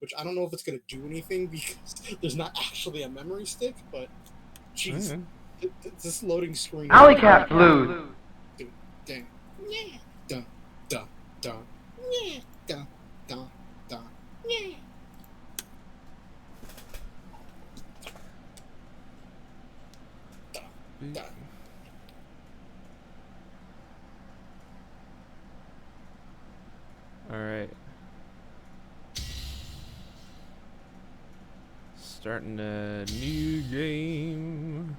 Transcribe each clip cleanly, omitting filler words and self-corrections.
which I don't know if it's going to do anything because there's not actually a memory stick, but jeez, this loading screen. Alley cat flew. Dude, dang. Yeah. Dun, dun, dun. Yeah. Dun, dun, dun. Yeah. Dun, dun. Alright. Starting a new game.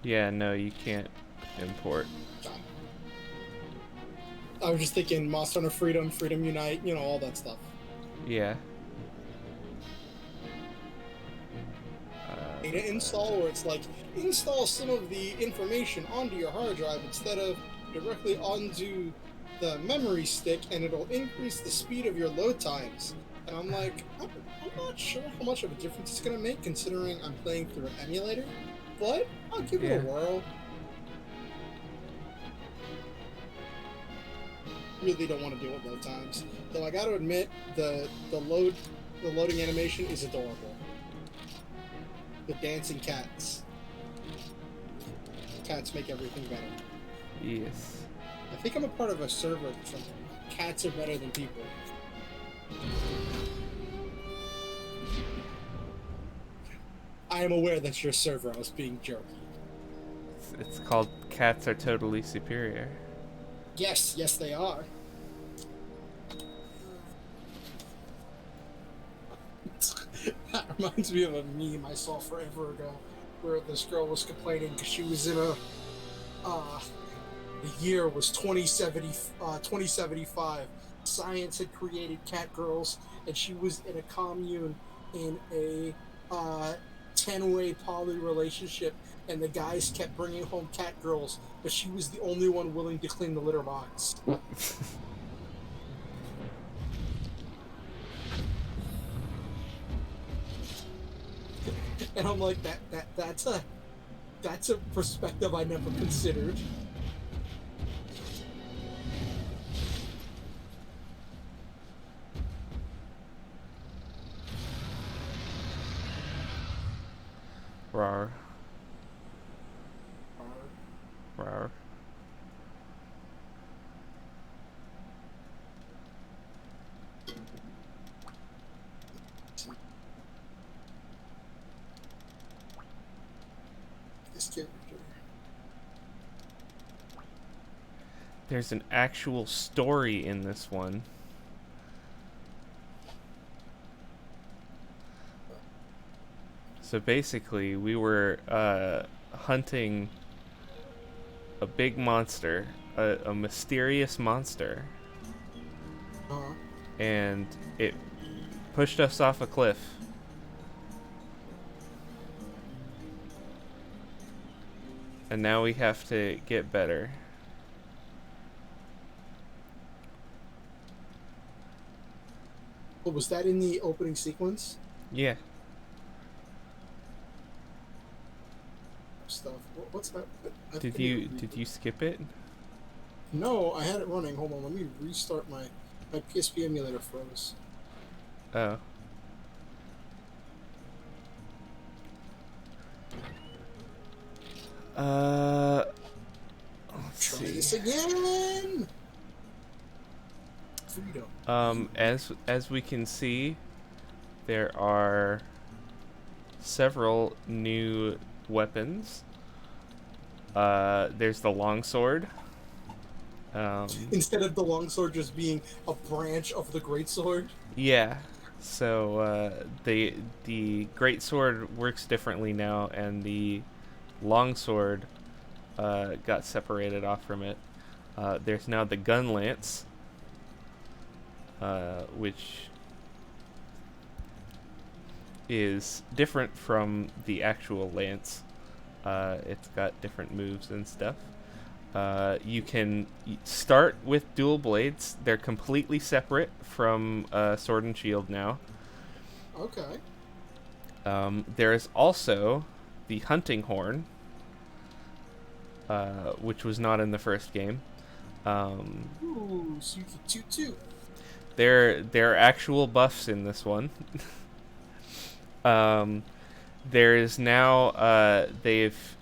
Yeah, no, you can't import. I was just thinking Monster Hunter Freedom, Freedom Unite, all that stuff. Yeah. Data install, where it's like, install some of the information onto your hard drive instead of directly onto the memory stick, and it'll increase the speed of your load times. And I'm like, I'm not sure how much of a difference it's going to make, considering I'm playing through an emulator, but I'll give it a whirl. Really don't want to deal with load times. Though I got to admit, the loading animation is adorable. The dancing cats. Cats make everything better. Yes. I think I'm a part of a server or something. Cats are better than people. I am aware that's your server. I was being jerky. It's called Cats Are Totally Superior. Yes, they are. That reminds me of a meme I saw forever ago, where this girl was complaining because she was in a, the year was 2075. Science had created cat girls, and she was in a commune in a 10-way poly relationship, and the guys kept bringing home cat girls, but she was the only one willing to clean the litter box. And I'm like, that's a perspective I never considered. Rawr. Rawr. This character. There's an actual story in this one. So basically, we were hunting a big monster, a mysterious monster, and it pushed us off a cliff. And now we have to get better. Oh, was that in the opening sequence? Yeah. Stuff. What's that? Did you skip it? No, I had it running. Hold on, let me restart my PSP emulator froze. Oh. Let's Try see. this again. Freedom. As we can see, there are several new weapons. There's the longsword. Instead of the longsword just being a branch of the greatsword. Yeah. So the greatsword works differently now, and the longsword got separated off from it. There's now the gun lance, which is different from the actual lance. It's got different moves and stuff. You can start with dual blades. They're completely separate from Sword and Shield now. Okay. There is also the hunting horn, which was not in the first game. Ooh, so you can toot. There are actual buffs in this one. There is now they've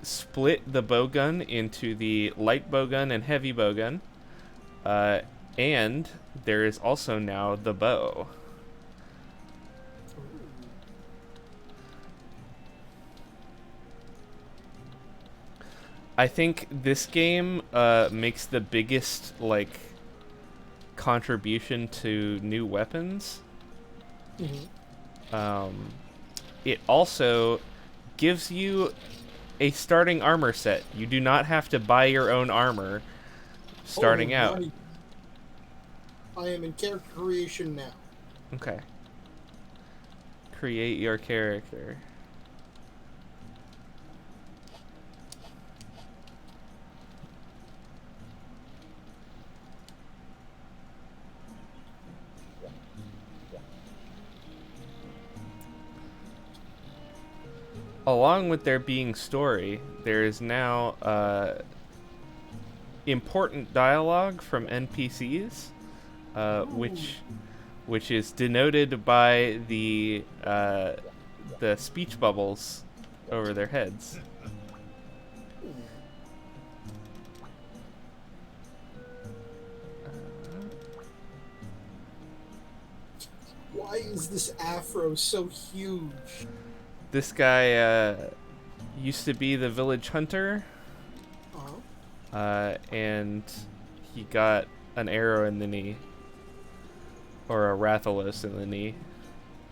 split the bowgun into the light bowgun and heavy bowgun, and there is also now the bow. I think this game makes the biggest contribution to new weapons. Mm-hmm. It also gives you a starting armor set. You do not have to buy your own armor starting out. Nice. I am in character creation now. Okay. Create your character. Along with there being story, there is now important dialogue from NPCs, which is denoted by the speech bubbles over their heads. Why is this afro so huge? This guy used to be the village hunter, and he got an arrow in the knee, or a Rathalos in the knee,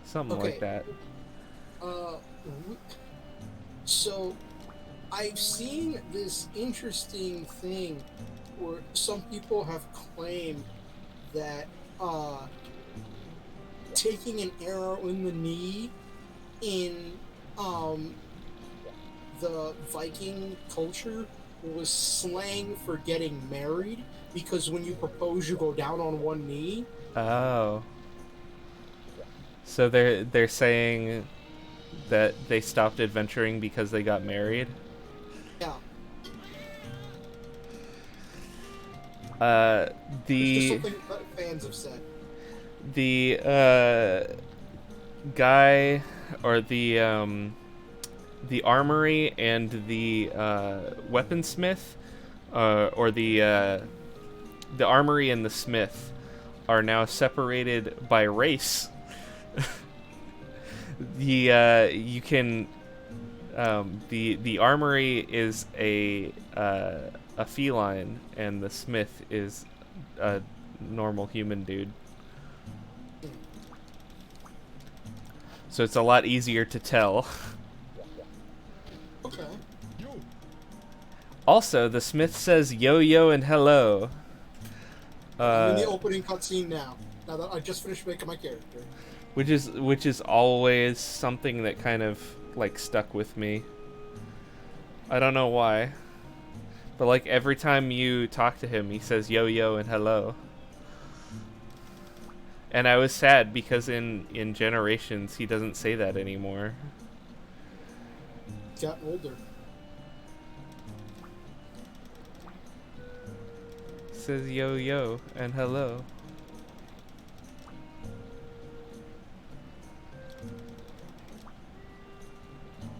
something like that. So I've seen this interesting thing where some people have claimed that taking an arrow in the knee in the Viking culture was slang for getting married, because when you propose you go down on one knee. Oh. So they're saying that they stopped adventuring because they got married? Yeah. The It's just something that fans have said. The guy, or the armory and the weaponsmith, or the armory and the smith are now separated by race. You can the armory is a feline, and the smith is a normal human dude. So it's a lot easier to tell. Okay. Also, the smith says yo-yo and hello. I'm in the opening cutscene now. Now that I just finished making my character. Which is always something that kind of stuck with me. I don't know why. But every time you talk to him, he says yo-yo and hello. And I was sad because in Generations he doesn't say that anymore. Got older. Says yo-yo and hello.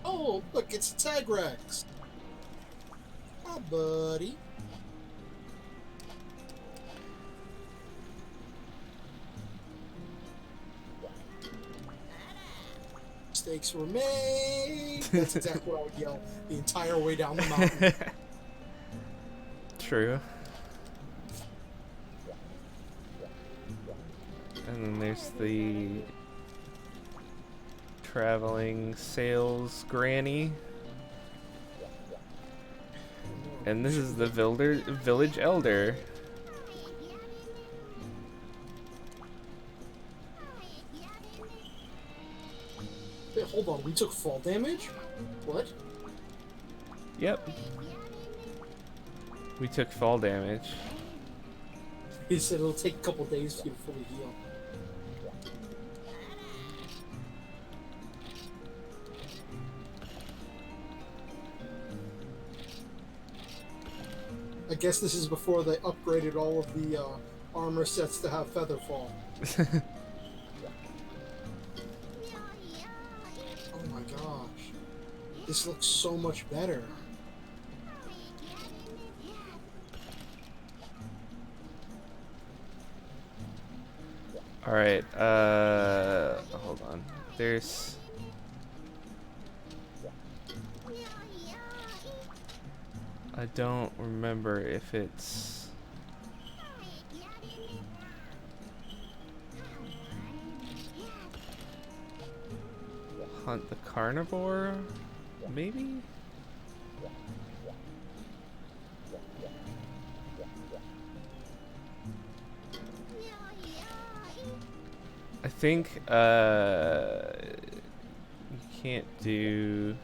Oh, look, it's Tagrex. Hi, buddy. Mistakes were made. That's exactly what I would yell the entire way down the mountain. True. And then there's the traveling sales granny. And this is the village elder. Wait, hold on, we took fall damage? What? Yep. We took fall damage. He said it'll take a couple days for you to fully heal. I guess this is before they upgraded all of the armor sets to have feather fall. Oh my gosh. This looks so much better. Alright, hold on. There's... I don't remember if it's... Hunt the carnivore? Maybe? I think, you can't do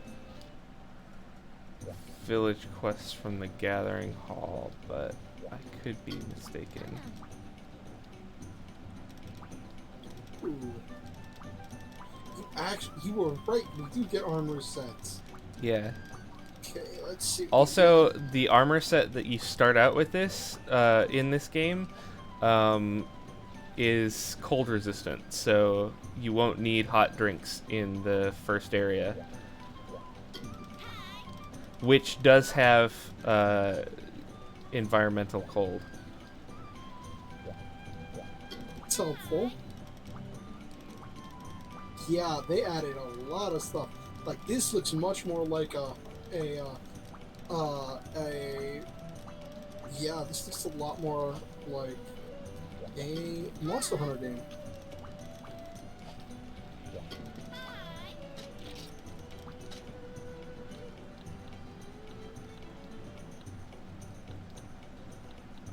village quests from the Gathering Hall, but I could be mistaken. Ooh. You were right. We do get armor sets. Yeah. Okay, let's see. Also, the armor set that you start out with in this game, is cold resistant, so you won't need hot drinks in the first area. Which does have environmental cold. It's helpful. Yeah, they added a lot of stuff. Like, this looks much more like yeah, this looks a lot more like a Monster Hunter game.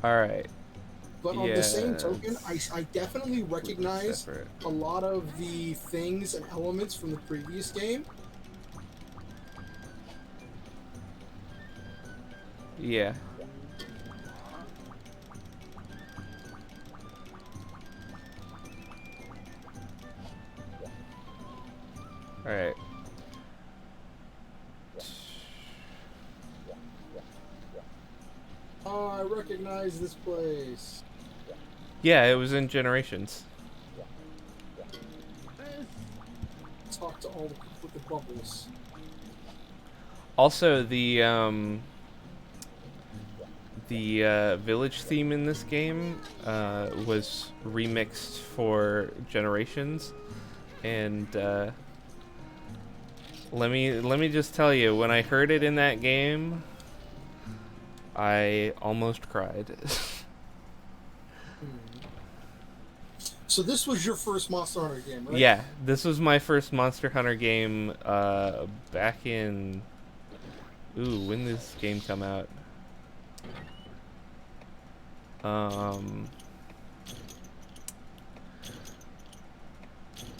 Alright. But on the same token, I definitely recognize a lot of the things and elements from the previous game. Yeah. Alright. Oh, I recognize this place. Yeah, it was in Generations. Talk to all the people with the bubbles. Also, the village theme in this game was remixed for Generations, and let me just tell you, when I heard it in that game, I almost cried. So this was your first Monster Hunter game, right? Yeah, this was my first Monster Hunter game back in... Ooh, when did this game come out?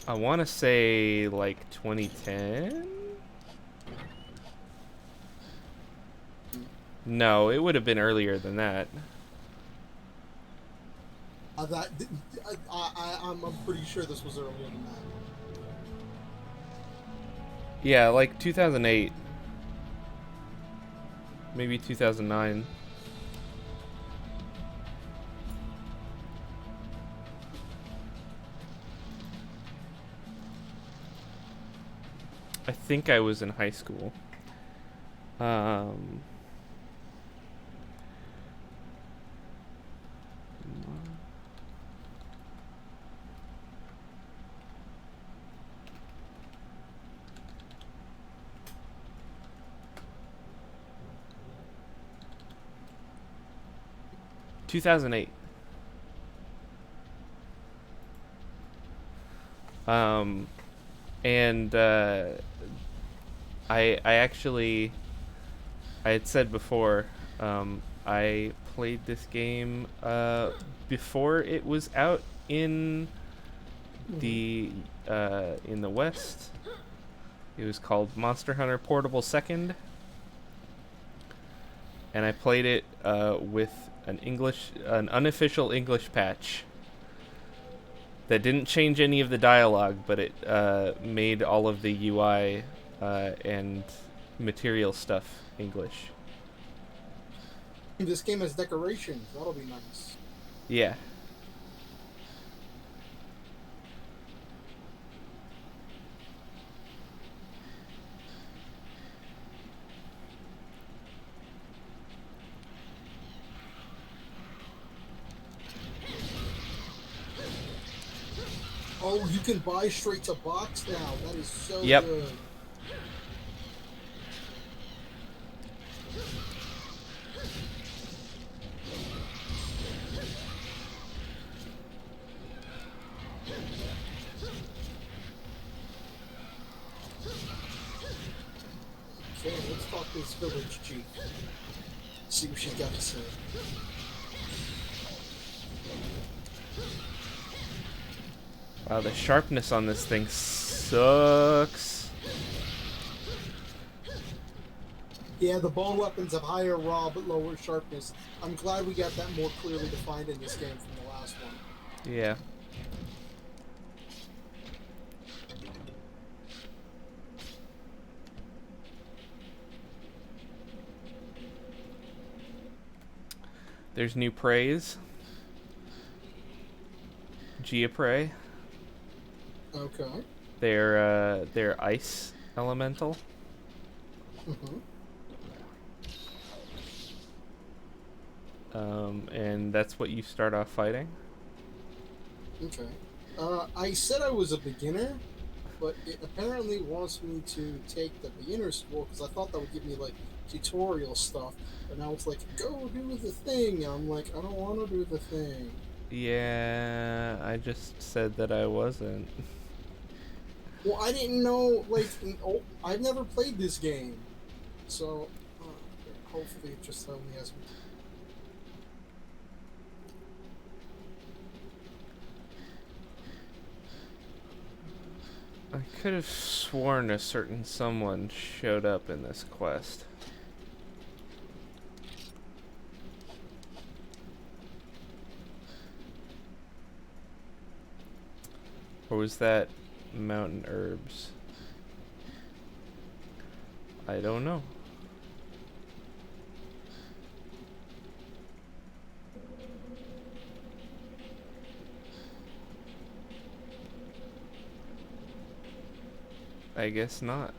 I want to say like 2010? No, it would have been earlier than that. I'm pretty sure this was earlier than that. Yeah, like 2008. Maybe 2009. I think I was in high school. 2008. And I actually, I had said before, I played this game before it was out in the West. It was called Monster Hunter Portable Second, and I played it with an unofficial English patch that didn't change any of the dialogue, but it made all of the UI and material stuff English. This game has decorations. That'll be nice. Yeah. Oh, you can buy straight to box now. That is so Yep. good. Okay, let's talk to this village chief. See what she's got to say. Wow, the sharpness on this thing sucks. Yeah, the bone weapons have higher raw but lower sharpness. I'm glad we got that more clearly defined in this game from the last one. Yeah. There's new praise. Geoprey. Okay. They're ice elemental. Mm-hmm. And that's what you start off fighting. Okay. I said I was a beginner, but it apparently wants me to take the beginner school because I thought that would give me like tutorial stuff. But now it's like, go do the thing. And I'm like, I don't want to do the thing. Yeah, I just said that I wasn't. Well, I didn't know, like, I've never played this game. So, hopefully it just only has me. I could have sworn a certain someone showed up in this quest. Or was that mountain herbs? I don't know. I guess not.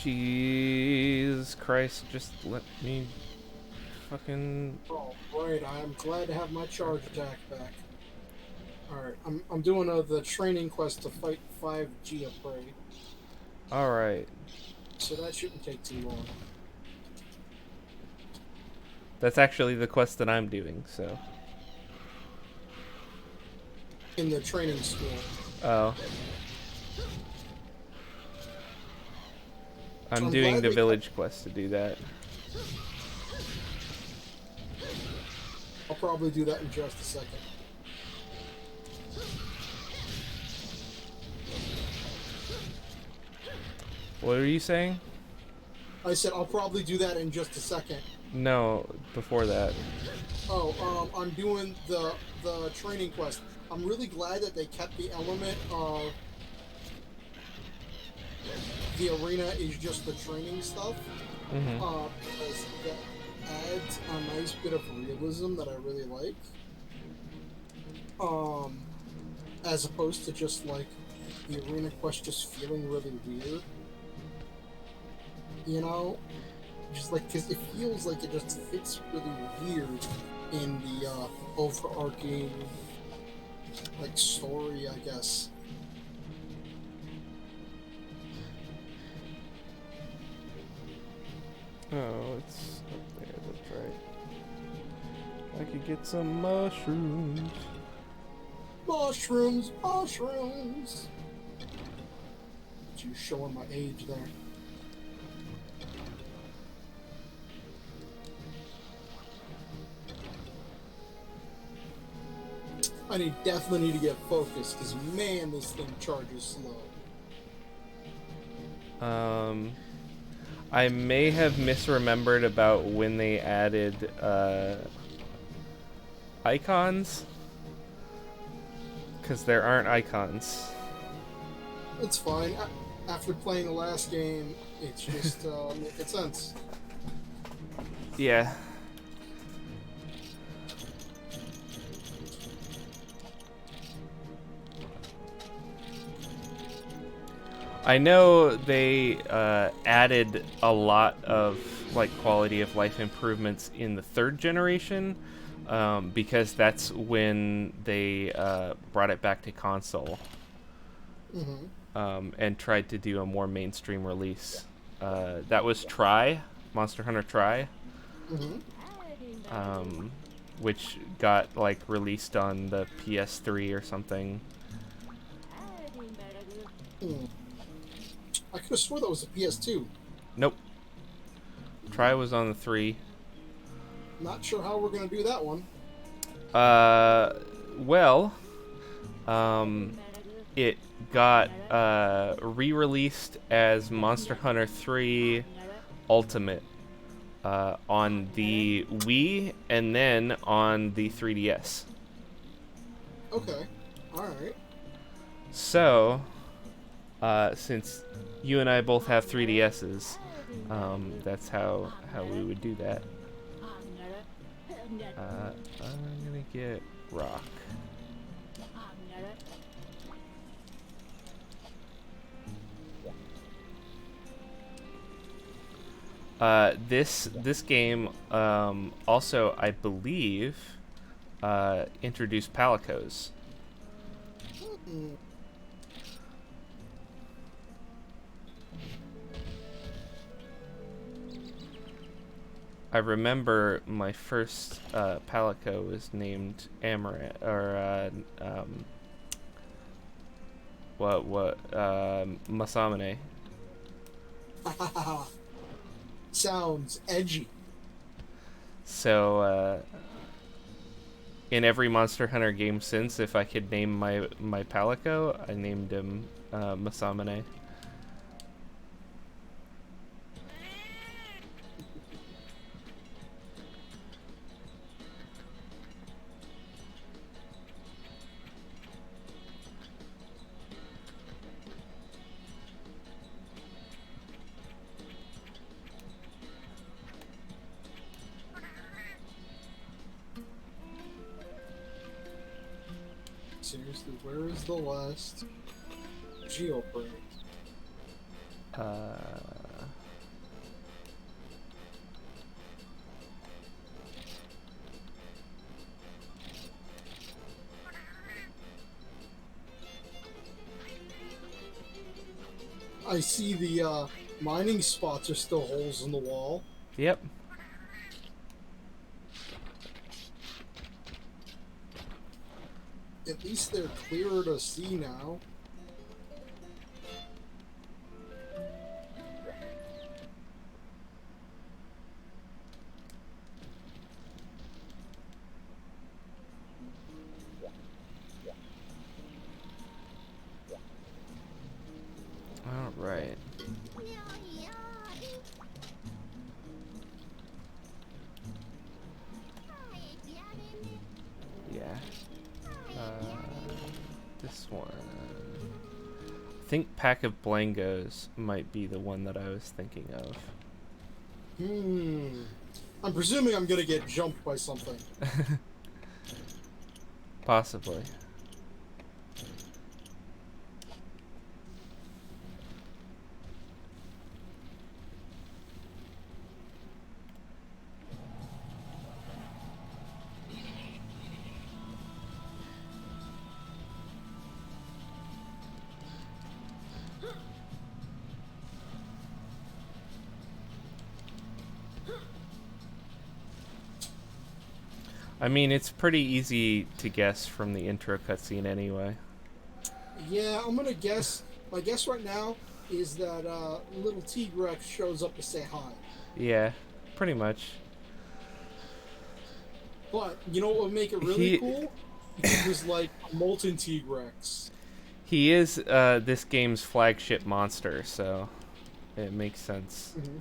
Jesus Christ, just let me fucking... Oh, right, I'm glad to have my charge attack back. Alright, I'm doing the training quest to fight 5G of Prey. Alright. So that shouldn't take too long. That's actually the quest that I'm doing, so... In the training school. Oh. I'm doing glad the they village quest to do that. I'll probably do that in just a second. What are you saying? I said I'll probably do that in just a second. No, before that. Oh, I'm doing the training quest. I'm really glad that they kept the element of the arena is just the training stuff. Mm-hmm. Because that adds a nice bit of realism that I really like. As opposed to just like the arena quest just feeling really weird. You know? Just like, because it feels like it just fits really weird in the overarching like story, I guess. Oh, it's up there, that's right. I could get some mushrooms. Mushrooms, mushrooms. But you showing my age there. Definitely need to get focused, because man, this thing charges slow. I may have misremembered about when they added icons, because there aren't icons. It's fine. After playing the last game, it's just making sense. Yeah. I know they added a lot of like quality of life improvements in the third generation, because that's when they brought it back to console, and tried to do a more mainstream release. That was Monster Hunter Tri, which got like released on the PS3 or something. I could have swore that was a PS2. Nope. Tri was on the 3. Not sure how we're gonna do that one. Well, it got re-released as Monster Hunter 3 Ultimate on the Wii and then on the 3DS. Okay. Alright. So, since you and I both have 3DSs, that's how we would do that. I'm gonna get Rock. This game also, I believe, introduced Palicos. I remember my first Palico was named Amaranth, or Masamune. Sounds edgy. So in every Monster Hunter game since, if I could name my Palico, I named him Masamune. Seriously, where is the last jailbreak? I see the mining spots are still holes in the wall. Yep. At least they're clearer to see now. All right. Yeah. This one. I think Pack of Blangos might be the one that I was thinking of. I'm presuming I'm gonna get jumped by something. Possibly. I mean, it's pretty easy to guess from the intro cutscene anyway. Yeah, I'm gonna guess. My guess right now is that little T-Rex shows up to say hi. Yeah, pretty much. But you know what would make it really He cool? If he was like a molten T-Rex. he is this game's flagship monster, so it makes sense. Mm-hmm.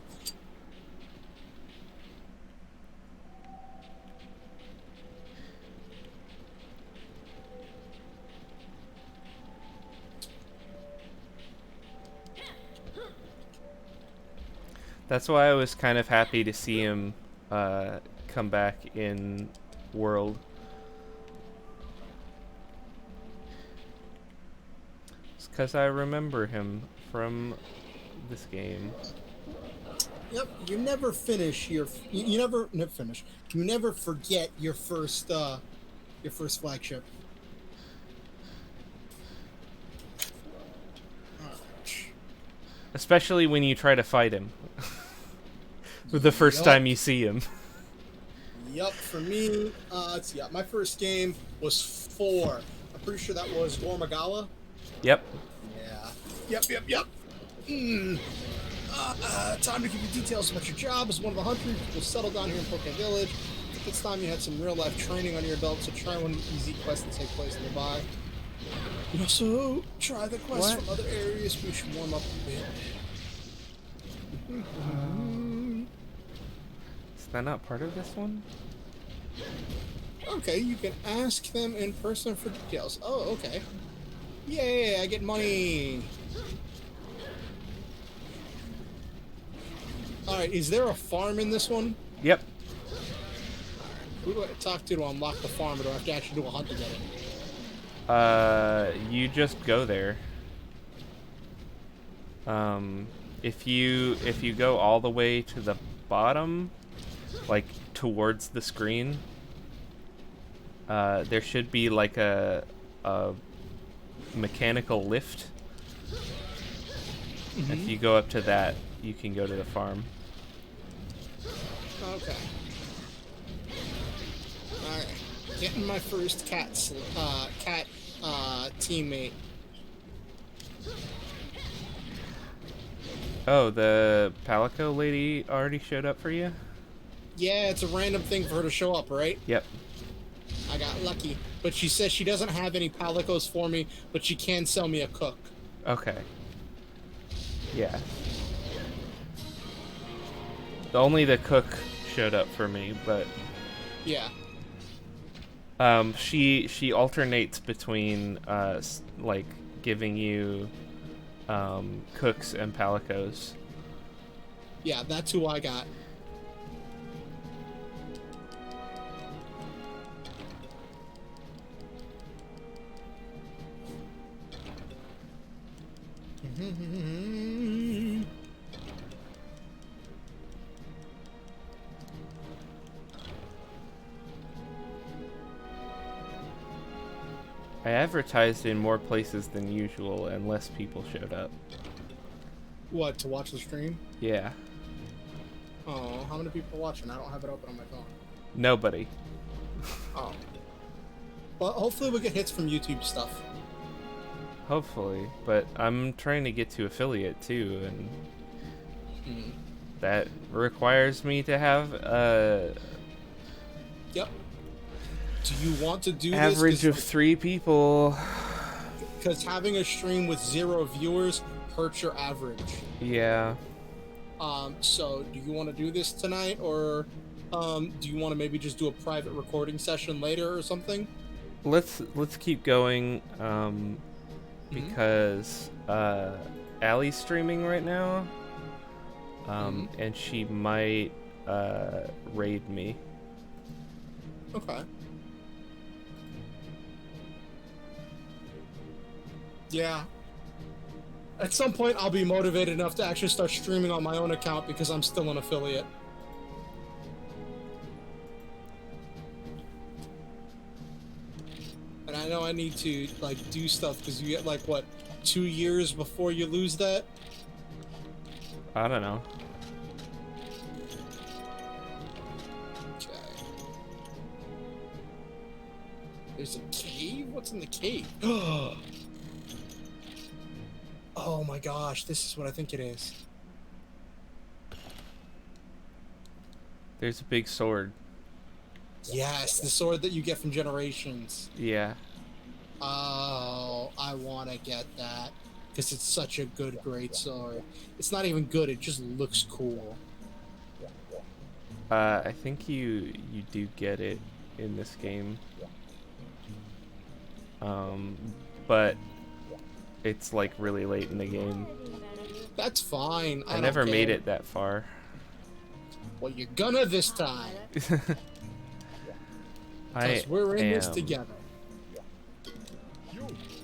That's why I was kind of happy to see him come back in World. It's because I remember him from this game. Yep, you never finish you never finish. You never forget your first flagship. Especially when you try to fight him. The first time you see him. Yep, for me, my first game was 4. I'm pretty sure that was Gormagala. Yep. Yeah. Yep. Time to give you details about your job as one of the hunters. You'll settle down here in Poke Village. At this time, you had some real-life training under your belt, so try one easy quest to take place nearby. You also try the quests from other areas. We should warm up a bit. Is that not part of this one? Okay, you can ask them in person for details. Oh, okay. Yay, I get money! Alright, is there a farm in this one? Yep. Who do I talk to unlock the farm, or do I have to actually do a hunt to get it? You just go there. If you go all the way to the bottom, like towards the screen, there should be like a mechanical lift. Mm-hmm. If you go up to that, you can go to the farm. Okay. Alright. Getting my first cat teammate. Oh, the Palico lady already showed up for you? Yeah, it's a random thing for her to show up, right? Yep. I got lucky. But she says she doesn't have any Palicos for me, but she can sell me a cook. Okay. Yeah. Only the cook showed up for me, but yeah. She alternates between like giving you cooks and Palicos. Yeah, that's who I got. I advertised in more places than usual, and less people showed up. What, to watch the stream? Yeah. Oh, how many people are watching? I don't have it open on my phone. Nobody. Oh. Well, hopefully we'll get hits from YouTube stuff. Hopefully, but I'm trying to get to affiliate too, and that requires me to have Yep. Do you want to do average this? of 3 people. Because having a stream with 0 viewers hurts your average. Yeah. So do you want to do this tonight, or do you want to maybe just do a private recording session later or something? Let's keep going. Because Allie's streaming right now, and she might raid me. Okay. Yeah. At some point, I'll be motivated enough to actually start streaming on my own account because I'm still an affiliate. And I know I need to, like, do stuff because you get, like, what, 2 years before you lose that? I don't know. Okay. There's a cave? What's in the cave? Oh my gosh, this is what I think it is. There's a big sword. Yes, the sword that you get from Generations. Yeah. Oh, I want to get that because it's such a good, great sword. It's not even good; it just looks cool. I think you do get it in this game. But it's like really late in the game. That's fine. I I don't never care. made it that far. Well, you're gonna this time. Because we're in this together.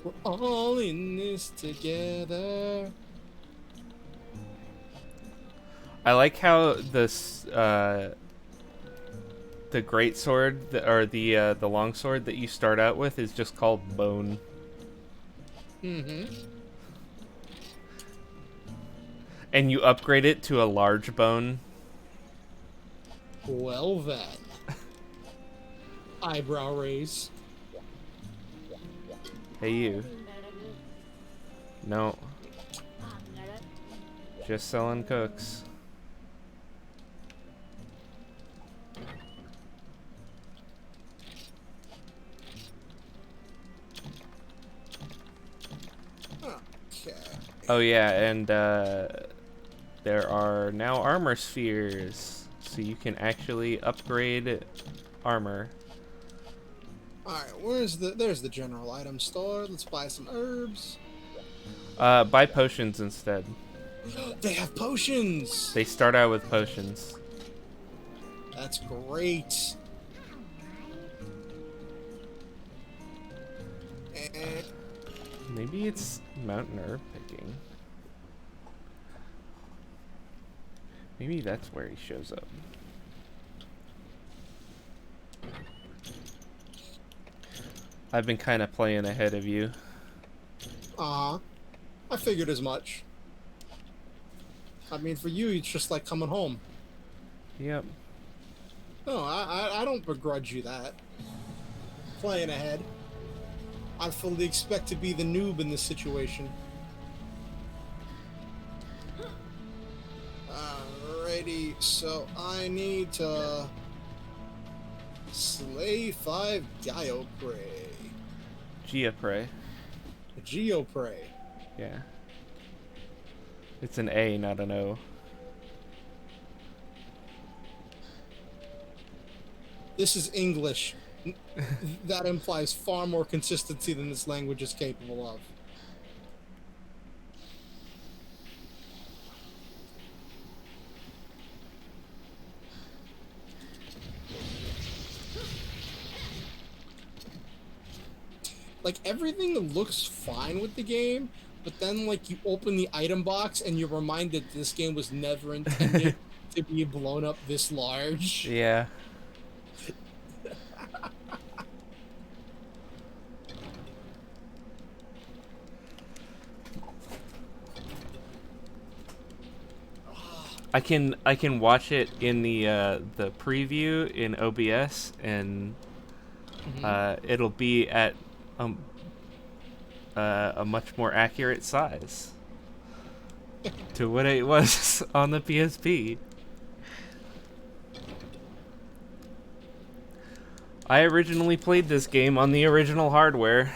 We're all in this together. I like how this the great sword or the long sword that you start out with is just called bone. Mm-hmm. And you upgrade it to a large bone. Well then. Eyebrow raise. Hey you. No. Just selling cooks. Okay. Oh yeah, and there are now armor spheres, so you can actually upgrade armor. Alright, there's the general item store. Let's buy some herbs. Buy potions instead. They have potions! They start out with potions. That's great. And Maybe it's mountain herb picking. Maybe that's where he shows up. I've been kind of playing ahead of you. I figured as much. I mean, for you, it's just like coming home. Yep. No, I don't begrudge you that. Playing ahead. I fully expect to be the noob in this situation. Alrighty, so I need to slay 5 Geoprey. Geoprey. Geoprey. Yeah. It's an A, not an O. This is English. That implies far more consistency than this language is capable of. Like, everything looks fine with the game, but then, like, you open the item box and you're reminded this game was never intended to be blown up this large. Yeah. I can watch it in the preview in OBS, and it'll be at a much more accurate size to what it was on the PSP. I originally played this game on the original hardware.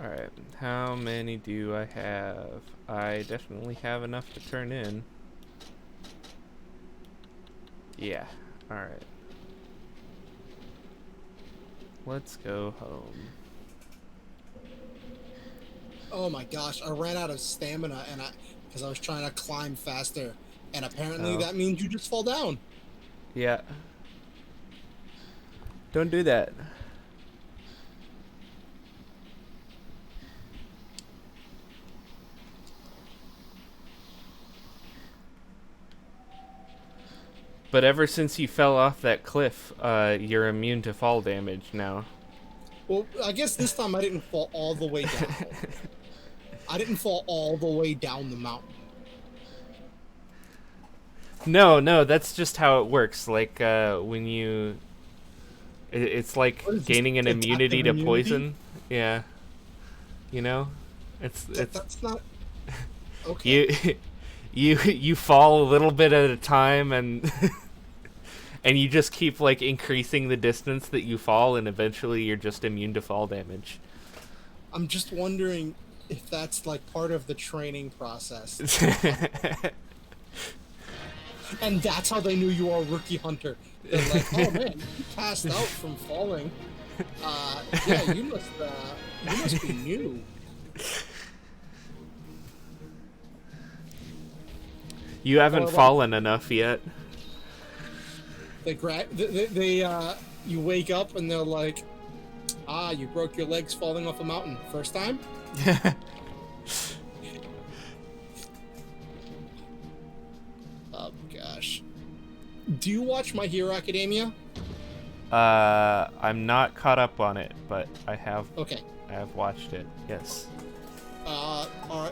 Alright, how many do I have? I definitely have enough to turn in. Yeah, alright. Let's go home. Oh my gosh, I ran out of stamina and because I was trying to climb faster, and apparently Oh, that means you just fall down. yeah. Don't do that. But ever since you fell off that cliff, you're immune to fall damage now. Well, I guess this time I didn't fall all the way down. I didn't fall all the way down the mountain. No, that's just how it works. Like, when you... It's like What is this? gaining an Adaptive immunity to immunity? poison. Yeah. You know? It's... That's not okay. You... you fall a little bit at a time, and and you just keep like increasing the distance that you fall, and eventually you're just immune to fall damage. I'm just wondering if that's like part of the training process. And that's how they knew you are a rookie hunter. They're like, oh man, you passed out from falling. Yeah, you must be new. You haven't Or like fallen enough yet. you wake up and they're like, you broke your legs falling off a mountain. First time? Oh gosh. Do you watch My Hero Academia? I'm not caught up on it, but I have Okay. watched it. Yes.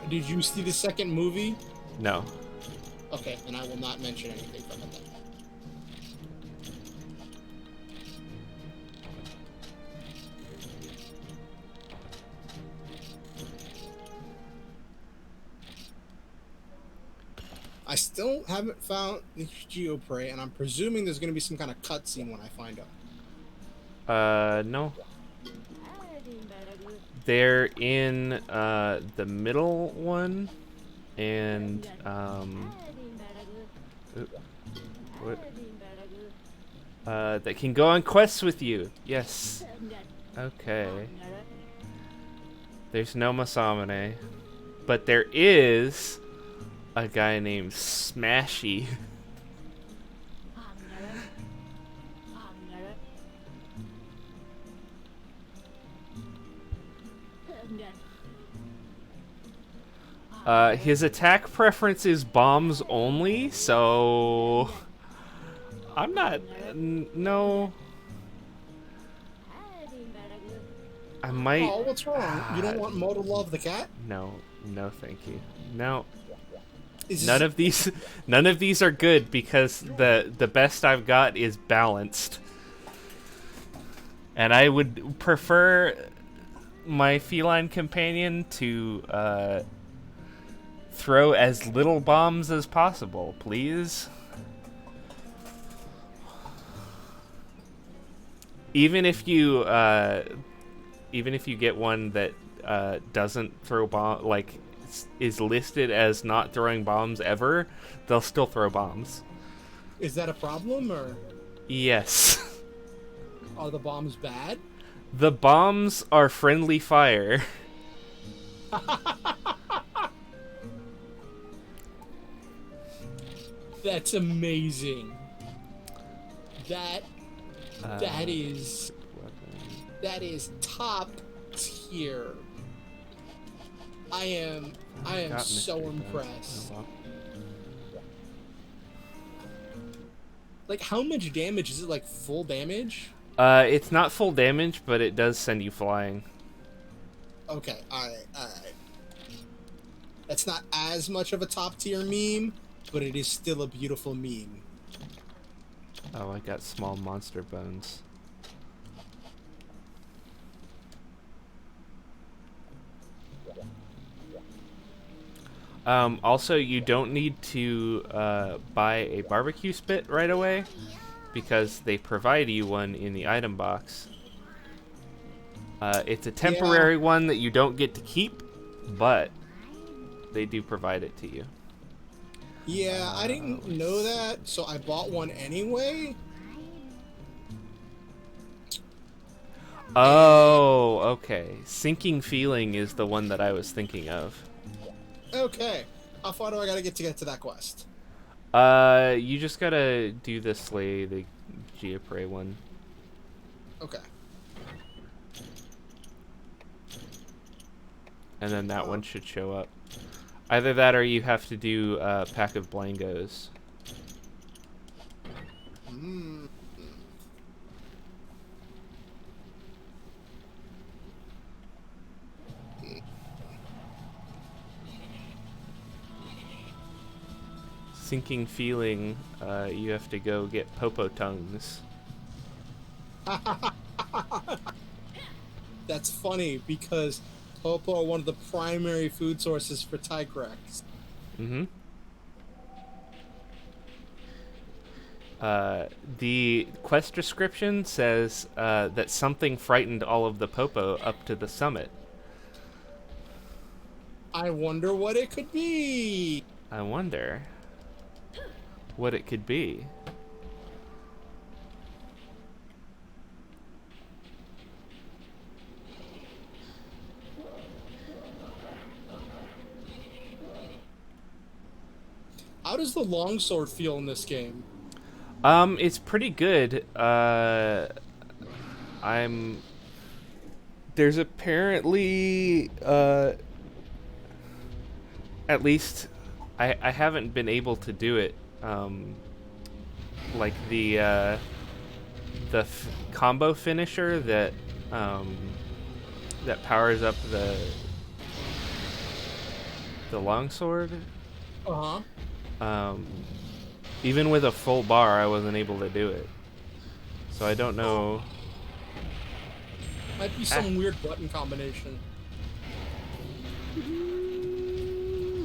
Did you see the second movie? No. Okay, and I will not mention anything from it then. I still haven't found the Geoprey, and I'm presuming there's going to be some kind of cutscene when I find out. No. They're in the middle one, and what? That can go on quests with you. Yes. Okay. There's no Masamune, but there is a guy named Smashy. His attack preference is bombs only, so I'm not. No. I might. Oh, what's wrong? You don't want Mo to love the cat? No, thank you. No. Is None of these are good because the best I've got is balanced. And I would prefer my feline companion to throw as little bombs as possible, please. Even if you get one that doesn't throw bomb, like is listed as not throwing bombs ever, they'll still throw bombs. Is that a problem, or Yes. are the bombs bad? The bombs are friendly fire. That's amazing. That is top tier. I am so impressed. Oh, well. Like, how much damage is it? Like full damage? It's not full damage, but it does send you flying. Okay, alright. That's not as much of a top tier meme, but it is still a beautiful meme. Oh, I got small monster bones. Also, you don't need to buy a barbecue spit right away, because they provide you one in the item box. It's a temporary one that you don't get to keep, but they do provide it to you. Yeah, I didn't know that, so I bought one anyway. Oh, okay. Sinking Feeling is the one that I was thinking of. Okay. How far do I gotta get to that quest? You just gotta do the Slay the Giapre one. Okay. And then that one should show up. Either that or you have to do Pack of Blangos. Hmm. Sinking Feeling, you have to go get Popo Tongues. That's funny because popo are one of the primary food sources for Tigrex. Mm-hmm. The quest description says that something frightened all of the Popo up to the summit. I wonder what it could be. I wonder what it could be. How does the longsword feel in this game? It's pretty good. There's apparently, at least, I haven't been able to do it. Like the combo finisher that that powers up the longsword. Uh huh. Even with a full bar, I wasn't able to do it. So I don't know. Might be some weird button combination.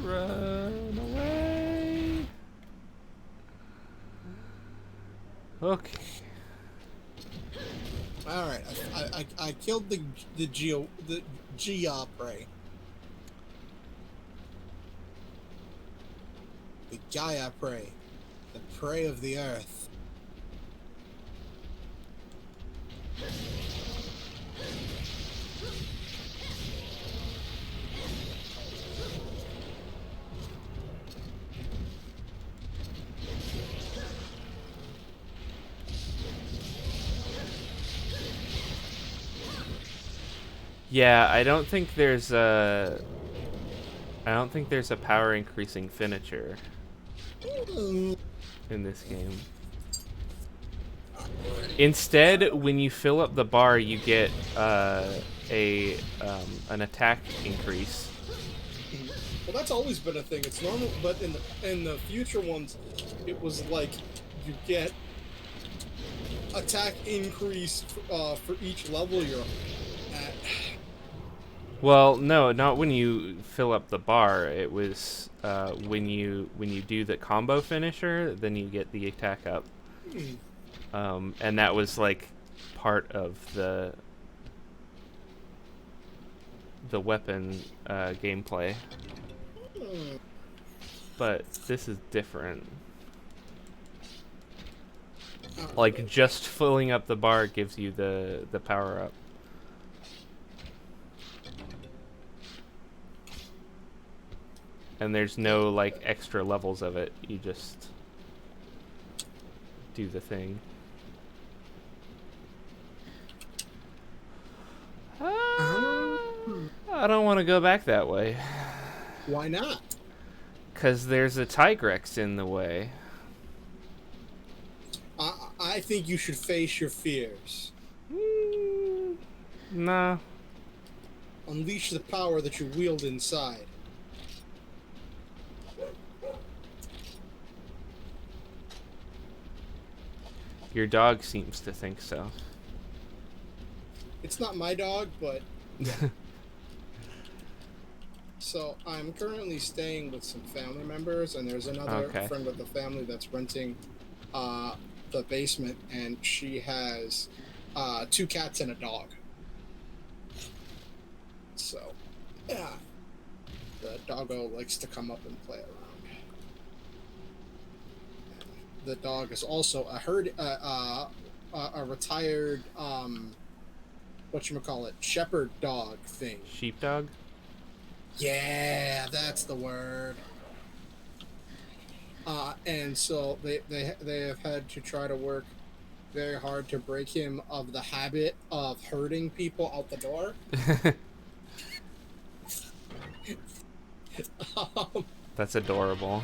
Run away. Okay. All right. I killed the Giapre. The Gaia prey. The prey of the earth. Yeah, I don't think there's a power increasing finisher in this game. Instead, when you fill up the bar, you get an attack increase. Well, that's always been a thing. It's normal, but in the future ones, it was like you get attack increase for each level you're at. Well, no, not when you fill up the bar. It was when you do the combo finisher, then you get the attack up. And that was like part of the weapon gameplay. But this is different. Like just filling up the bar gives you the power up. And there's no like extra levels of it. You just do the thing. I don't want to go back that way. Why not? 'Cause there's a Tigrex in the way. I think you should face your fears. Nah. Unleash the power that you wield inside. Your dog seems to think so. It's not my dog, but yeah. So I'm currently staying with some family members, and there's another friend of the family that's renting the basement, and she has 2 cats and a dog. So, yeah, the doggo likes to come up and play around. The dog is also a retired whatchamacallit, shepherd dog thing. Sheepdog? Yeah, that's the word. And so they have had to try to work very hard to break him of the habit of herding people out the door. That's adorable.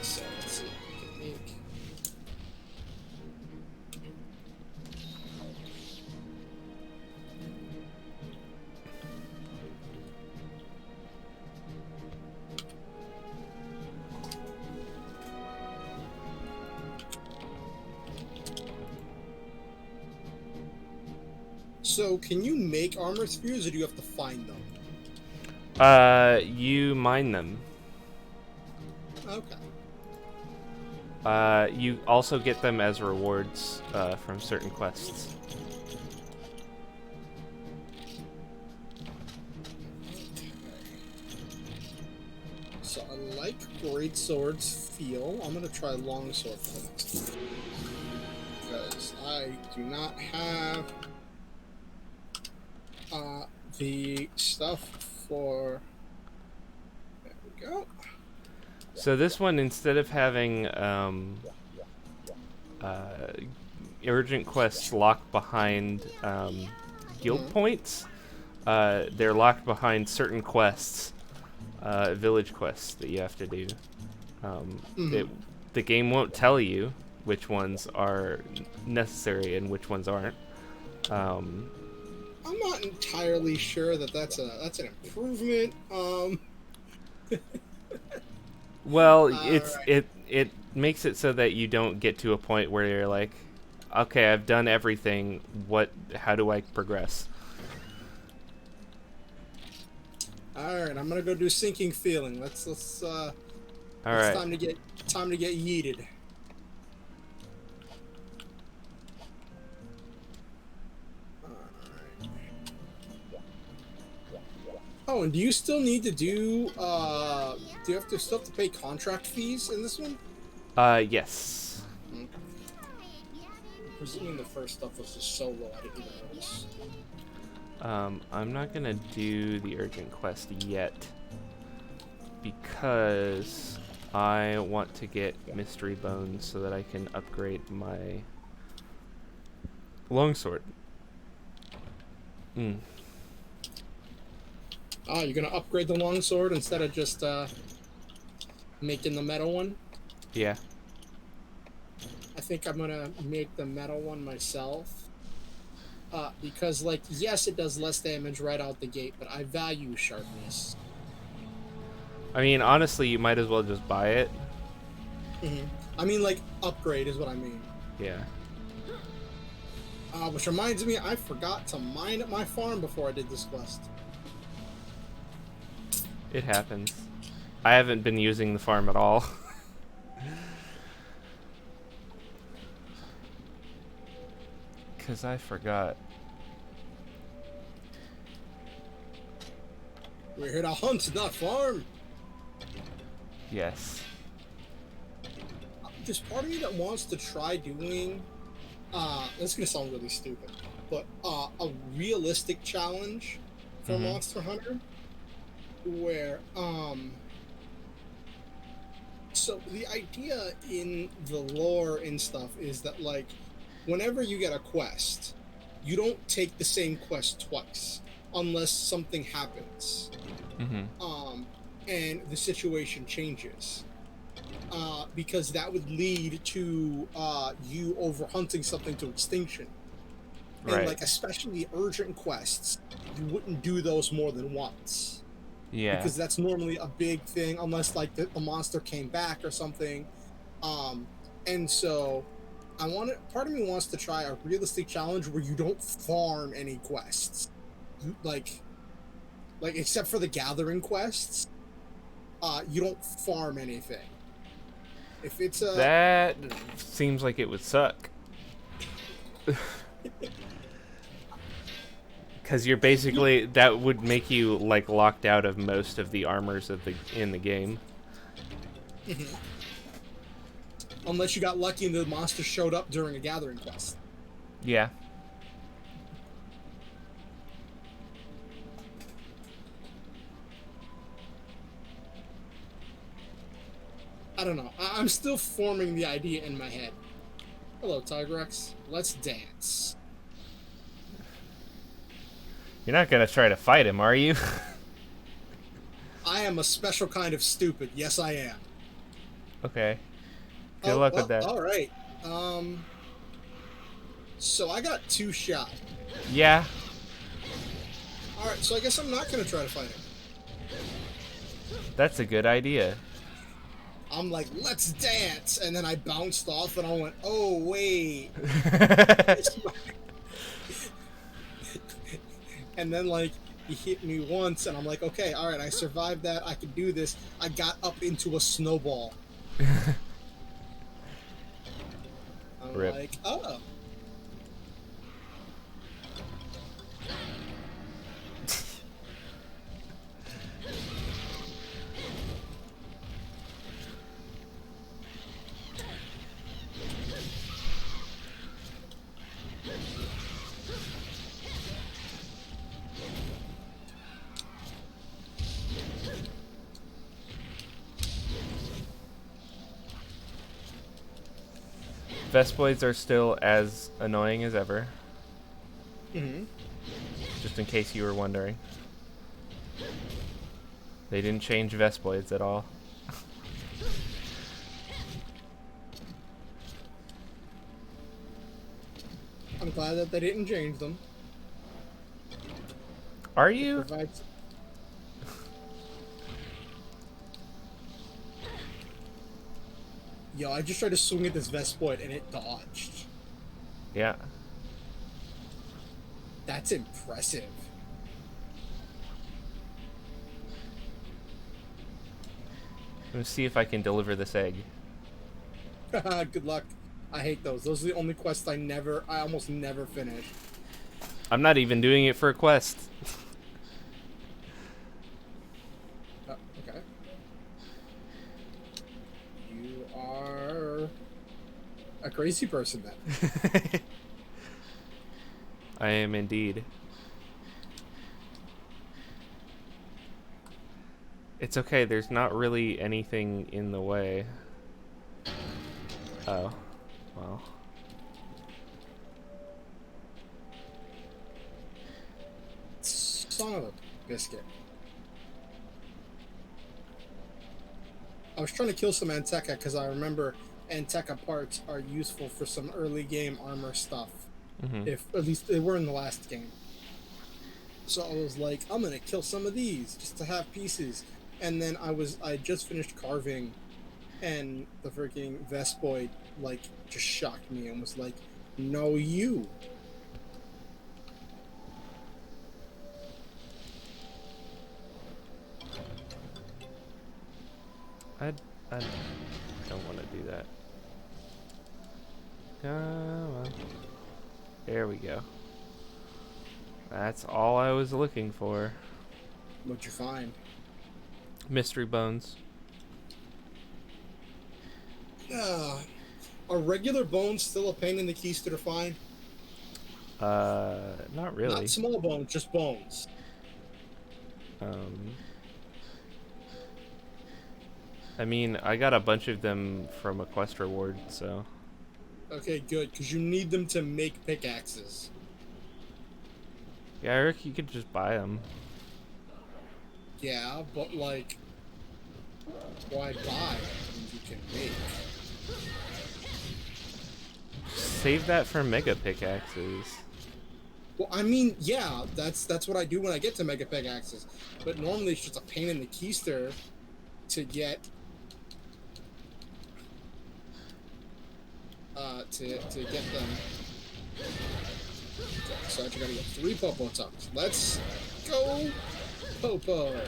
So let's see what we can make. So, can you make armor spheres, or do you have to find them? You mine them. Okay. You also get them as rewards from certain quests. So I like great swords feel. I'm gonna try longsword for the next one. Because I do not have the stuff for... There we go. So this one, instead of having urgent quests locked behind guild points, they're locked behind certain quests, village quests that you have to do. The game won't tell you which ones are necessary and which ones aren't. I'm not entirely sure that that's an improvement. Well, right. it makes it so that you don't get to a point where you're like, okay, I've done everything. How do I progress? All right, I'm gonna go do sinking feeling. All right. Time to get yeeted. Oh, and do you still need to do you have to still have to pay contract fees in this one? Yes. Okay. Presuming the first stuff was just solo, I didn't even notice. I'm not gonna do the urgent quest yet because I want to get mystery bones so that I can upgrade my longsword. Oh, you're gonna upgrade the longsword instead of just making the metal one? Yeah. I think I'm gonna make the metal one myself. Because, like, yes, it does less damage right out the gate, but I value sharpness. I mean, honestly, you might as well just buy it. I mean, like, upgrade is what I mean. Yeah. Which reminds me, I forgot to mine at my farm before I did this quest. It happens. I haven't been using the farm at all. Because I forgot. We're here to hunt, not farm. Yes. There's part of me that wants to try doing, this is gonna sound really stupid, but a realistic challenge for Monster Hunter, where so the idea in the lore and stuff is that, like, whenever you get a quest, you don't take the same quest twice unless something happens. And the situation changes. Because that would lead to you over hunting something to extinction. Right. And, like, especially urgent quests, you wouldn't do those more than once. Yeah. Because that's normally a big thing, unless, like, the monster came back or something. And so part of me wants to try a realistic challenge where you don't farm any quests. Like except for the gathering quests, you don't farm anything. If it's that seems like it would suck. Because you're basically, that would make you, like, locked out of most of the armors in the game. Unless you got lucky and the monster showed up during a gathering quest. Yeah. I don't know. I'm still forming the idea in my head. Hello, Tigrex. Let's dance. You're not gonna try to fight him, are you? I am a special kind of stupid. Yes, I am. Okay. Good luck with that. All right. So I got 2 shot. Yeah. All right. So I guess I'm not gonna try to fight him. That's a good idea. I'm like, let's dance, and then I bounced off, and I went, oh wait. And then like he hit me once, and I'm like, okay, all right, I survived that. I can do this. I got up into a snowball. I'm Rip. like, oh. Vespoids are still as annoying as ever. Mm-hmm. Just in case you were wondering. They didn't change Vespoids at all. I'm glad that they didn't change them. Are you? Provides... Yo, I just tried to swing at this Vespoid and it dodged. Yeah. That's impressive. Let's see if I can deliver this egg. Good luck. I hate those. Those are the only quests I almost never finish. I'm not even doing it for a quest. Okay. You are a crazy person then. I am indeed. It's okay, there's not really anything in the way. Oh. Well. Son of a biscuit. I was trying to kill some Anteca because I remember Anteca parts are useful for some early game armor stuff. Mm-hmm. If at least they were in the last game. So I was like, I'm gonna kill some of these just to have pieces. And then I just finished carving, and the freaking Vespoid like just shocked me and was like, "No, you." I don't want to do that. Come on. There we go. That's all I was looking for. What'd you find? Mystery bones. Are regular bones still a pain in the keister to find? Not really. Not small bones, just bones. I mean, I got a bunch of them from a quest reward, so. Okay, good, because you need them to make pickaxes. Yeah, Eric, you could just buy them. Yeah, but like, why buy when you can make? Save that for mega pickaxes. Well, I mean, yeah, that's what I do when I get to mega pickaxes. But normally it's just a pain in the keister to get to get them. Okay, so I actually gotta get 3 Popo Tongues. Let's go, Popo.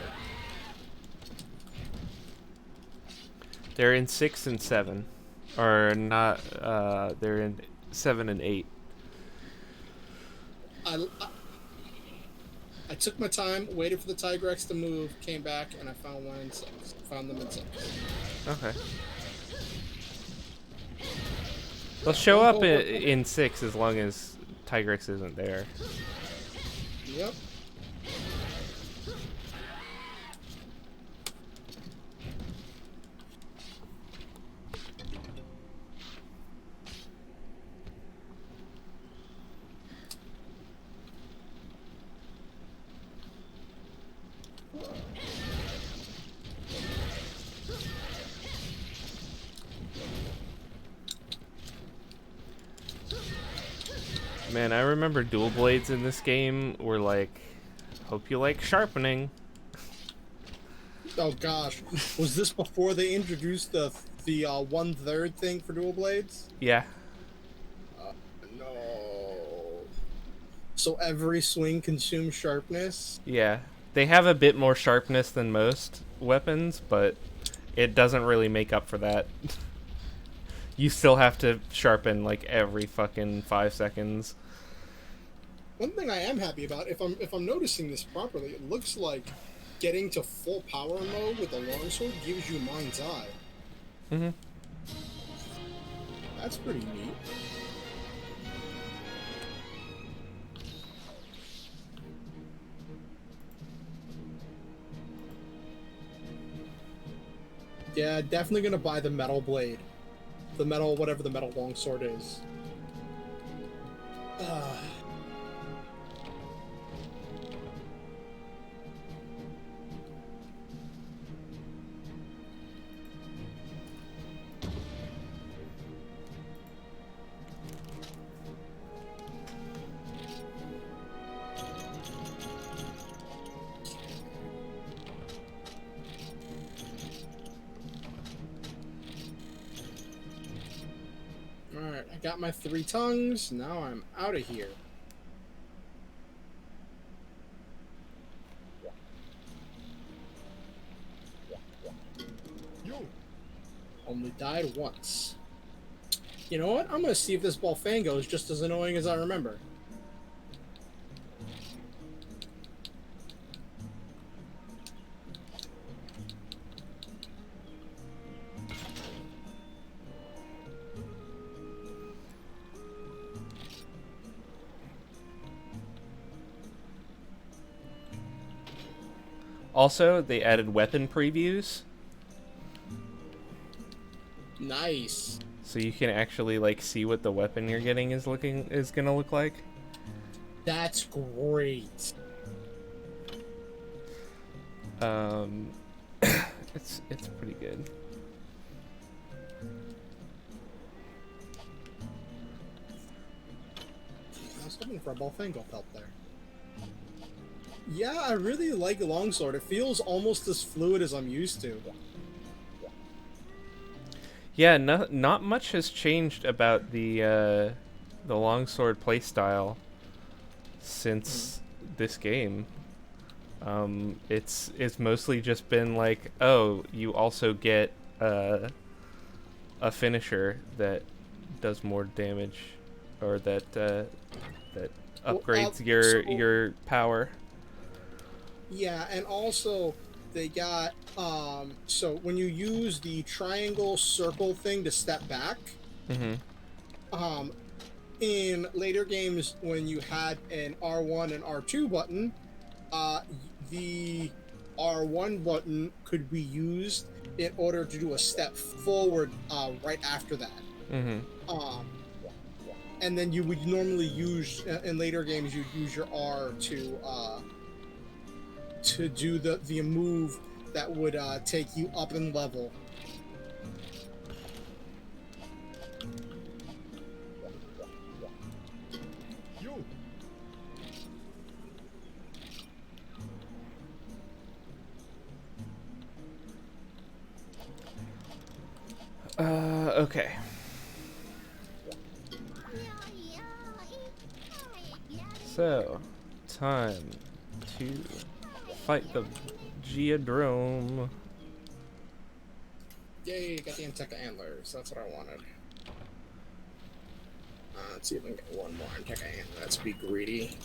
They're in 6 and 7. Or not, they're in 7 and 8. I took my time, waited for the Tigrex to move, came back, and I found one in 6. Found them in 6. Okay. They'll show Don't up go in 6 as long as Tigrex isn't there. Yep. Man, I remember dual blades in this game were like, hope you like sharpening. Oh gosh, was this before they introduced the 1/3 thing for dual blades? Yeah. No. So every swing consumes sharpness. Yeah. They have a bit more sharpness than most weapons, but it doesn't really make up for that. You still have to sharpen like every fucking 5 seconds. One thing I am happy about, if I'm noticing this properly, it looks like getting to full power mode with the longsword gives you Mind's Eye. Mm-hmm. That's pretty neat. Yeah, definitely gonna buy the metal blade. The metal, whatever the metal longsword is. Alright, I got my 3 tongues. Now I'm out of here. Only died once. You know what? I'm gonna see if this Balfango is just as annoying as I remember. Also, they added weapon previews, Nice. so you can actually like see what the weapon you're getting is gonna look like. That's great. It's pretty good. I was hoping for a Balfango pelt there. Yeah, I really like Longsword. It feels almost as fluid as I'm used to. Yeah, not much has changed about the longsword playstyle since this game. It's mostly just been like, oh, you also get a finisher that does more damage, or that upgrades your power. Yeah, and also they got so when you use the triangle circle thing to step back, Mm-hmm. In later games when you had an R1 and R2 button, the R1 button could be used in order to do a step forward right after that. Mm-hmm. And then you would normally use in later games you'd use your R to do the move that would take you up in level. Okay. So, time to fight the Geodrome. Yay, got the Anteca antlers. That's what I wanted. Let's see if we can get one more Anteca antler. Let's be greedy.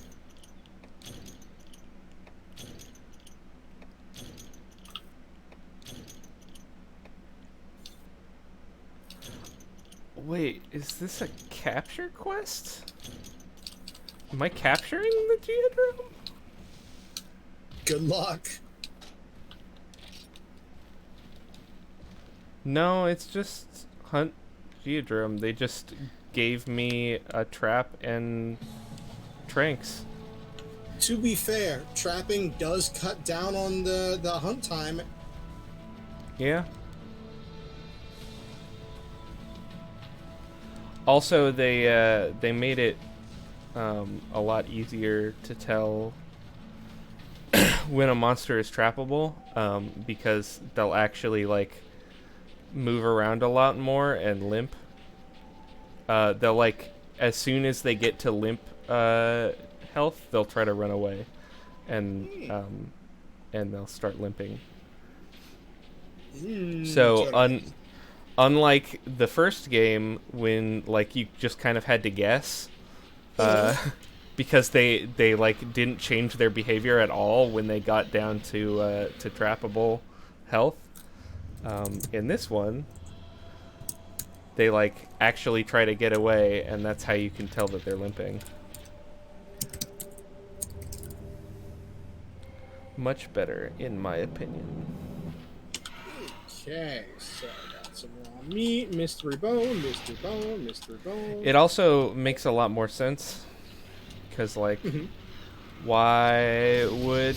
Wait, is this a capture quest? Am I capturing the geodrome? Good luck. No, it's just hunt geodrome. They just gave me a trap and tranks. To be fair, trapping does cut down on the hunt time. Yeah. Also, they made it a lot easier to tell when a monster is trappable, because they'll actually like move around a lot more and limp. They'll like as soon as they get to limp health, they'll try to run away, and they'll start limping. So unlike the first game, when like you just kind of had to guess, because they like didn't change their behavior at all when they got down to trappable health. In this one, they like actually try to get away, and that's how you can tell that they're limping. Much better, in my opinion. Okay, so I got some raw meat, mystery bone, mystery bone, mystery bone. It also makes a lot more sense, because like, why would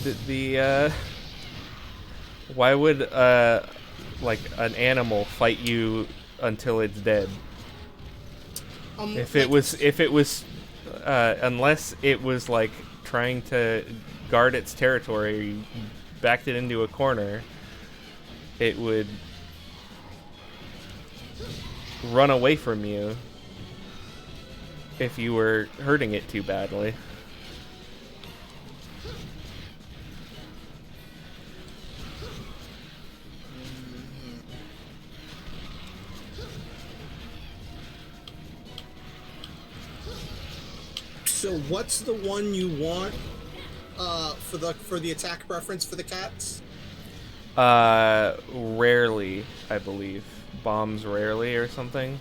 like an animal fight you until it's dead? If it was unless it was like trying to guard its territory, backed it into a corner, it would run away from you if you were hurting it too badly. So what's the one you want for the attack preference for the cats? Rarely, I believe. Bombs rarely or something.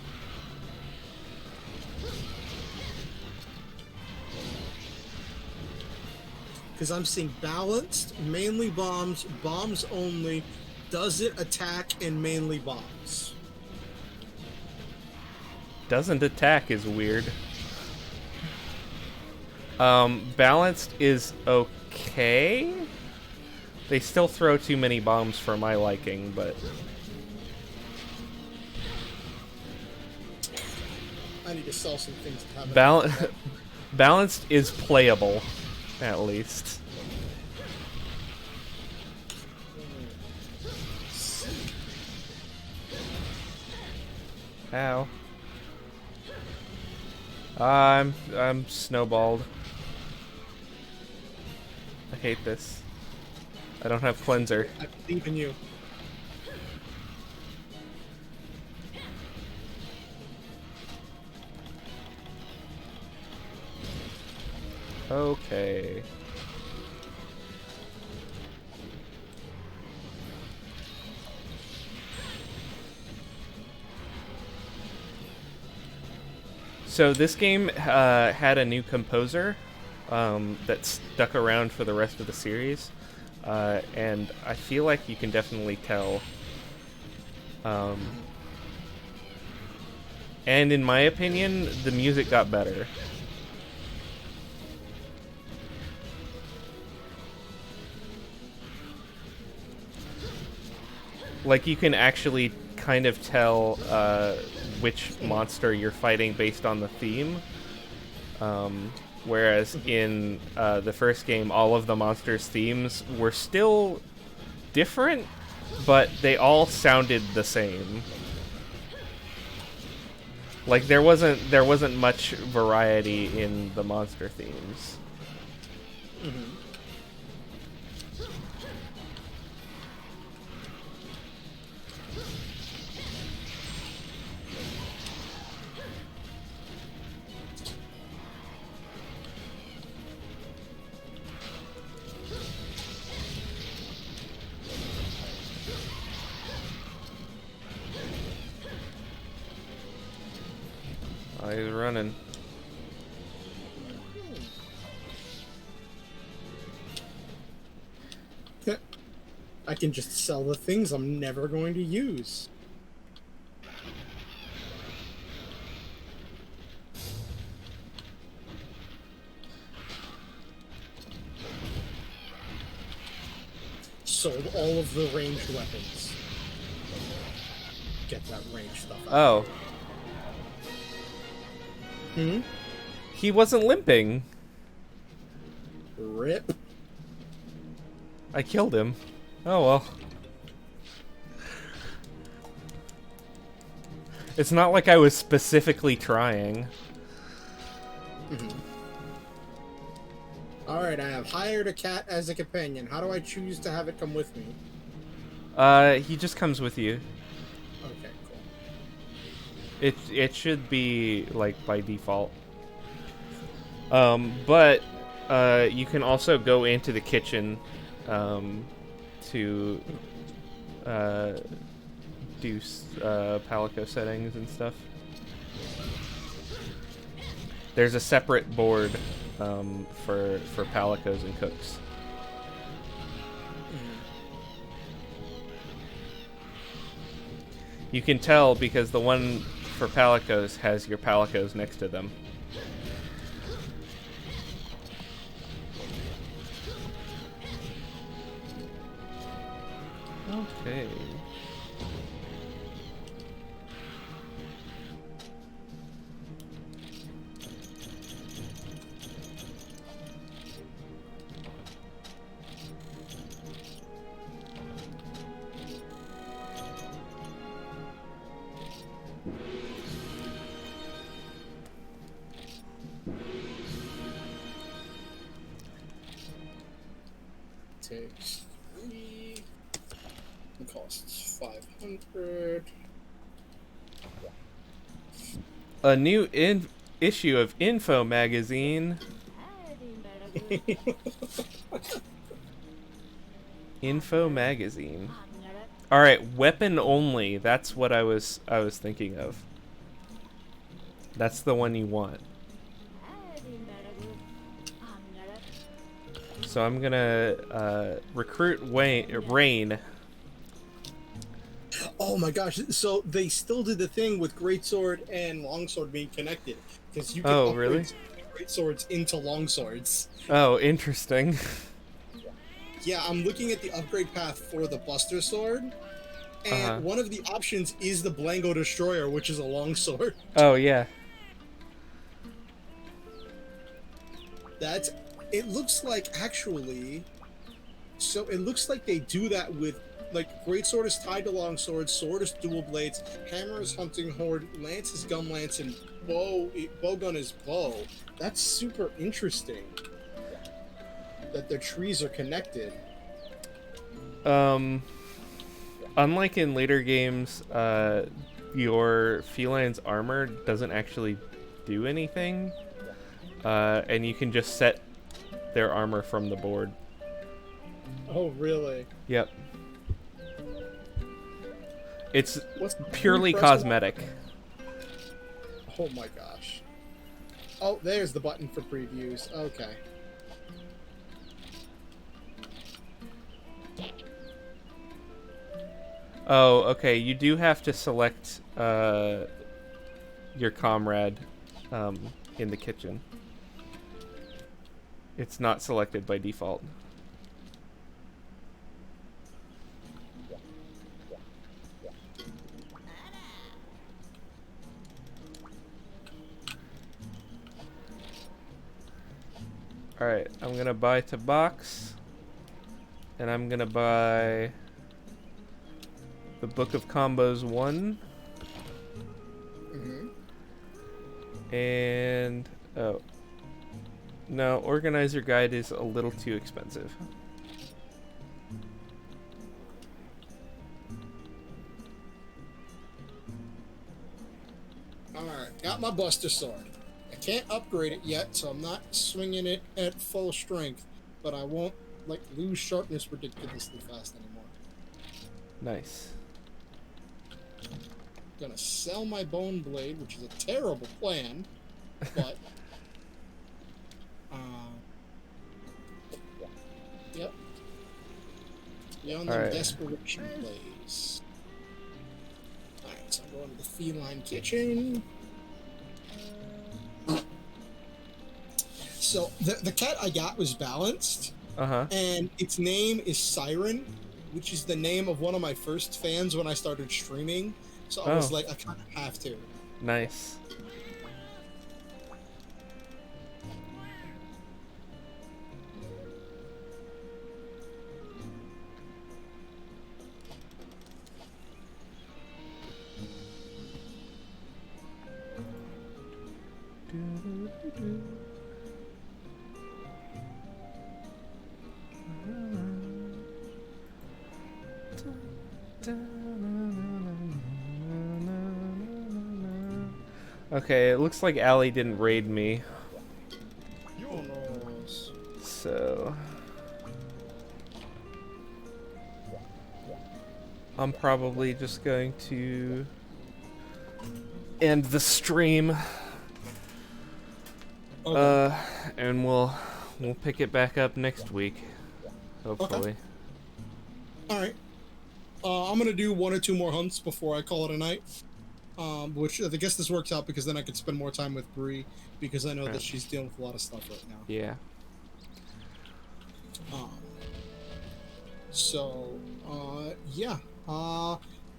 Because I'm seeing balanced, mainly bombs, bombs only, does it attack, and mainly bombs. Doesn't attack is weird. Balanced is okay. They still throw too many bombs for my liking, but I need to sell some things to have balanced is playable, at least. Ow. I'm snowballed. I hate this. I don't have cleanser. I believe in you. Okay. So this game had a new composer that stuck around for the rest of the series, and I feel like you can definitely tell. And in my opinion, the music got better. Like, you can actually kind of tell which monster you're fighting based on the theme. Whereas in the first game, all of the monsters' themes were still different, but they all sounded the same. Like, there wasn't much variety in the monster themes. Mm-hmm. Oh, he's running. I can just sell the things I'm never going to use. Sold all of the ranged weapons. Get that ranged stuff out. Oh. Hmm? He wasn't limping. Rip. I killed him. Oh well. It's not like I was specifically trying. Alright, I have hired a cat as a companion. How do I choose to have it come with me? He just comes with you. Okay, cool. It should be like by default. But you can also go into the kitchen to do Palico settings and stuff. There's a separate board for Palicos and cooks. You can tell because the one for Palicos has your Palicos next to them. Okay. Takes 3. It costs 500. A new issue of Info magazine. Info magazine. All right, weapon only. That's what I was thinking of. That's the one you want. So I'm gonna recruit Rain. Oh my gosh! So they still did the thing with greatsword and longsword being connected, because you can upgrade greatswords into longswords. Oh, interesting. Yeah, I'm looking at the upgrade path for the Buster Sword, and one of the options is the Blango Destroyer, which is a longsword. Oh yeah. It looks like actually. So it looks like they do that with. Like, greatsword is tied to longsword, sword is dual blades, hammer is hunting horde, lance is gun lance, and bowgun is bow. That's super interesting. That their trees are connected. Unlike in later games, your feline's armor doesn't actually do anything, and you can just set their armor from the board. Oh, really? Yep. It's purely cosmetic. Oh my gosh. Oh, there's the button for previews. Okay. Oh, okay. You do have to select your comrade in the kitchen. It's not selected by default. Alright, I'm gonna buy to box. And I'm gonna buy the Book of Combos 1. And oh. No, Organizer Guide is a little too expensive. Alright, got my Buster Sword. I can't upgrade it yet, so I'm not swinging it at full strength, but I won't lose sharpness ridiculously fast anymore. Nice. gonna sell my bone blade, which is a terrible plan, but yep. Beyond them Alright. desperation plays. Alright, so I'm going to the feline kitchen. So the cat I got was balanced, and its name is Siren, which is the name of one of my first fans when I started streaming. So I was like, I kind of have to. Nice. Okay, it looks like Allie didn't raid me. Oh, no. So I'm probably just going to end the stream. Okay. And we'll pick it back up next week, hopefully. Okay. All right. I'm gonna do 1 or 2 more hunts before I call it a night. Which I guess this works out because then I could spend more time with Bree because I know that she's dealing with a lot of stuff right now. Yeah. Yeah.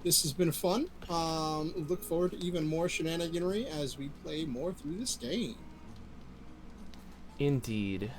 This has been fun. Look forward to even more shenaniganery as we play more through this game. Indeed.